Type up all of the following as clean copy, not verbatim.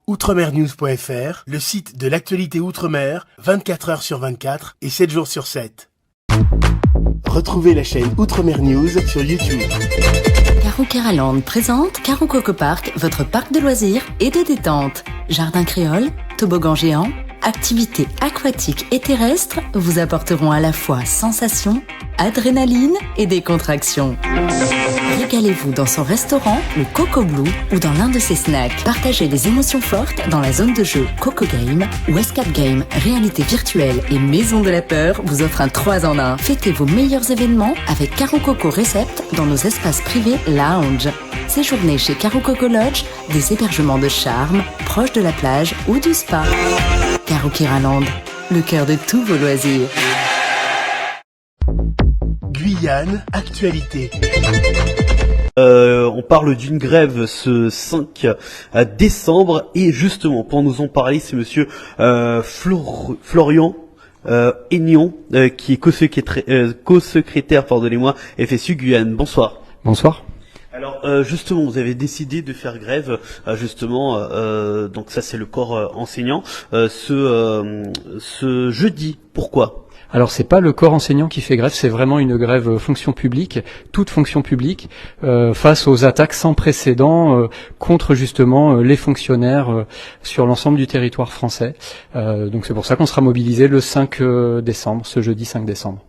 Outremernews.fr, le site de l'actualité Outre-mer, 24 heures sur 24 et 7 jours sur 7. Retrouvez la chaîne Outremer News sur YouTube. Caro Keraland présente Caro Coco Park, votre parc de loisirs et de détente. Jardin créole, toboggan géant, activités aquatiques et terrestres vous apporteront à la fois sensations, adrénaline et décontraction. Régalez-vous dans son restaurant, le Coco Blue, ou dans l'un de ses snacks. Partagez des émotions fortes dans la zone de jeu Coco Game, où Escape Game, réalité virtuelle et Maison de la Peur vous offrent un 3 en 1. Fêtez vos meilleurs événements avec Caro Coco Recept dans nos espaces privés lounge. Séjournez chez Caro Coco Lodge, des hébergements de charme, proches de la plage ou du spa. Caro Keraland, le cœur de tous vos loisirs. Guyane, actualité. On parle d'une grève ce 5 décembre et justement pour nous en parler c'est monsieur Florian Aignan qui est co-secrétaire FSU Guyane. Bonsoir. Bonsoir. Alors justement vous avez décidé de faire grève donc ça c'est le corps enseignant ce jeudi. Pourquoi ? Alors c'est pas le corps enseignant qui fait grève, c'est vraiment une grève fonction publique, toute fonction publique, face aux attaques sans précédent contre justement les fonctionnaires sur l'ensemble du territoire français. Donc c'est pour ça qu'on sera mobilisé le 5 décembre, ce jeudi 5 décembre.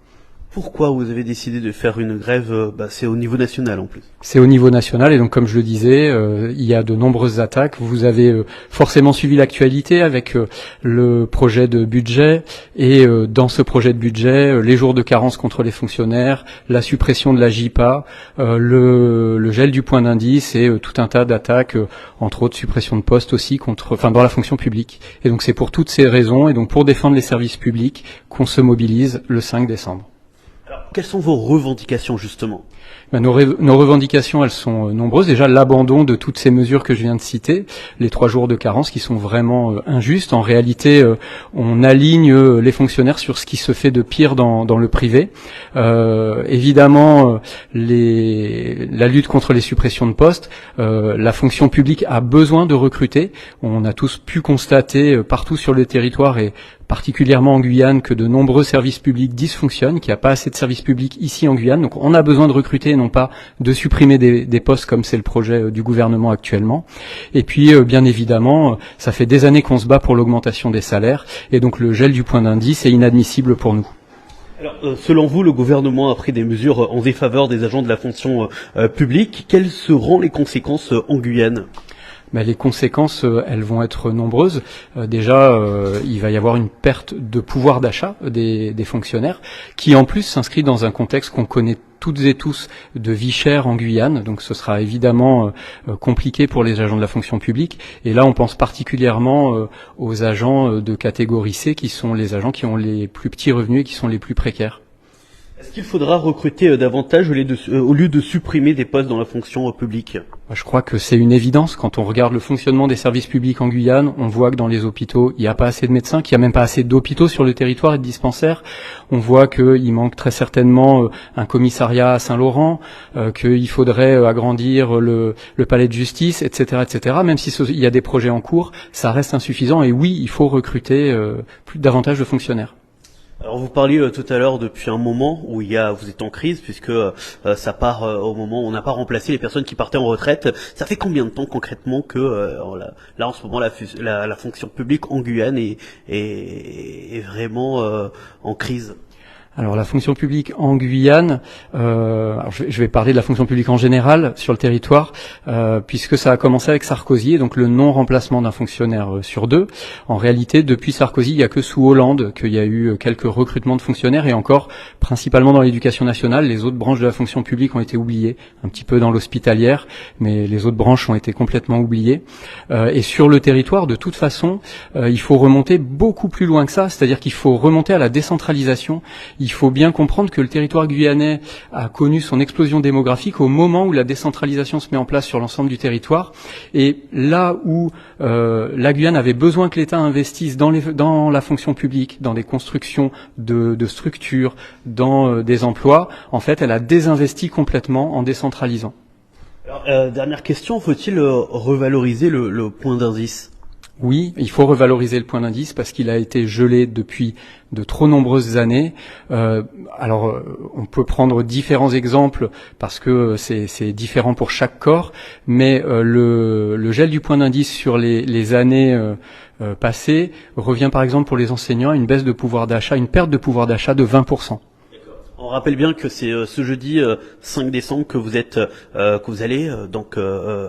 Pourquoi vous avez décidé de faire une grève ? C'est au niveau national en plus. C'est au niveau national et donc comme je le disais, il y a de nombreuses attaques. Vous avez forcément suivi l'actualité avec le projet de budget et dans ce projet de budget, les jours de carence contre les fonctionnaires, la suppression de la JPA, le gel du point d'indice et tout un tas d'attaques, entre autres suppression de postes aussi dans la fonction publique. Et donc c'est pour toutes ces raisons et donc pour défendre les services publics qu'on se mobilise le 5 décembre. Alors, quelles sont vos revendications justement ? Nos revendications, elles sont nombreuses. Déjà, l'abandon de toutes ces mesures que je viens de citer, les 3 jours de carence qui sont vraiment injustes. En réalité, on aligne les fonctionnaires sur ce qui se fait de pire dans le privé. Évidemment, la lutte contre les suppressions de postes, la fonction publique a besoin de recruter. On a tous pu constater partout sur le territoire et particulièrement en Guyane, que de nombreux services publics dysfonctionnent, qu'il n'y a pas assez de services publics ici en Guyane. Donc on a besoin de recruter et non pas de supprimer des postes comme c'est le projet du gouvernement actuellement. Et puis bien évidemment, ça fait des années qu'on se bat pour l'augmentation des salaires et donc le gel du point d'indice est inadmissible pour nous. Alors, selon vous, le gouvernement a pris des mesures en défaveur des agents de la fonction publique. Quelles seront les conséquences en Guyane ? Les conséquences, elles vont être nombreuses. Déjà, il va y avoir une perte de pouvoir d'achat des fonctionnaires, qui en plus s'inscrit dans un contexte qu'on connaît toutes et tous de vie chère en Guyane. Donc ce sera évidemment compliqué pour les agents de la fonction publique. Et là, on pense particulièrement aux agents de catégorie C, qui sont les agents qui ont les plus petits revenus et qui sont les plus précaires. Est-ce qu'il faudra recruter davantage au lieu de supprimer des postes dans la fonction publique ? Je crois que c'est une évidence. Quand on regarde le fonctionnement des services publics en Guyane, on voit que dans les hôpitaux, il n'y a pas assez de médecins, qu'il n'y a même pas assez d'hôpitaux sur le territoire et de dispensaires. On voit qu'il manque très certainement un commissariat à Saint-Laurent, qu'il faudrait agrandir le palais de justice, etc., etc. Même s'il y a des projets en cours, ça reste insuffisant. Et oui, il faut recruter davantage de fonctionnaires. Alors vous parliez tout à l'heure depuis un moment où vous êtes en crise puisque ça part au moment où on n'a pas remplacé les personnes qui partaient en retraite. Ça fait combien de temps concrètement que là en ce moment la fonction publique en Guyane est vraiment en crise ? Alors la fonction publique en Guyane, je vais parler de la fonction publique en général sur le territoire, puisque ça a commencé avec Sarkozy, et donc le non-remplacement d'un fonctionnaire sur 2. En réalité, depuis Sarkozy, il n'y a que sous Hollande qu'il y a eu quelques recrutements de fonctionnaires, et encore principalement dans l'éducation nationale. Les autres branches de la fonction publique ont été oubliées, un petit peu dans l'hospitalière, mais les autres branches ont été complètement oubliées. Et sur le territoire, de toute façon, il faut remonter beaucoup plus loin que ça, c'est-à-dire qu'il faut remonter à la décentralisation. Il faut bien comprendre que le territoire guyanais a connu son explosion démographique au moment où la décentralisation se met en place sur l'ensemble du territoire. Et là où la Guyane avait besoin que l'État investisse dans la fonction publique, dans des constructions de structures, dans des emplois, en fait, elle a désinvesti complètement en décentralisant. Alors, dernière question, faut-il revaloriser le point d'indice ? Oui, il faut revaloriser le point d'indice parce qu'il a été gelé depuis de trop nombreuses années. On peut prendre différents exemples parce que c'est différent pour chaque corps, mais le gel du point d'indice sur les années passées revient par exemple pour les enseignants à une baisse de pouvoir d'achat, une perte de pouvoir d'achat de 20%. On rappelle bien que c'est ce jeudi 5 décembre que vous allez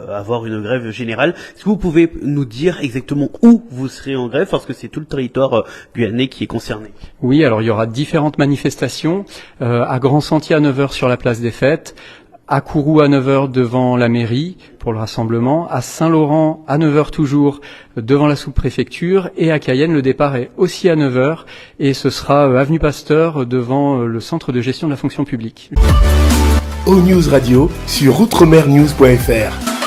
avoir une grève générale. Est-ce que vous pouvez nous dire exactement où vous serez en grève, parce que c'est tout le territoire guyanais qui est concerné? Oui, alors il y aura différentes manifestations à Grand Sentier à 9h sur la place des Fêtes, à Kourou à 9h devant la mairie pour le rassemblement, à Saint-Laurent à 9h toujours devant la sous-préfecture, et à Cayenne le départ est aussi à 9h et ce sera avenue Pasteur devant le centre de gestion de la fonction publique. O-News Radio sur outremernews.fr.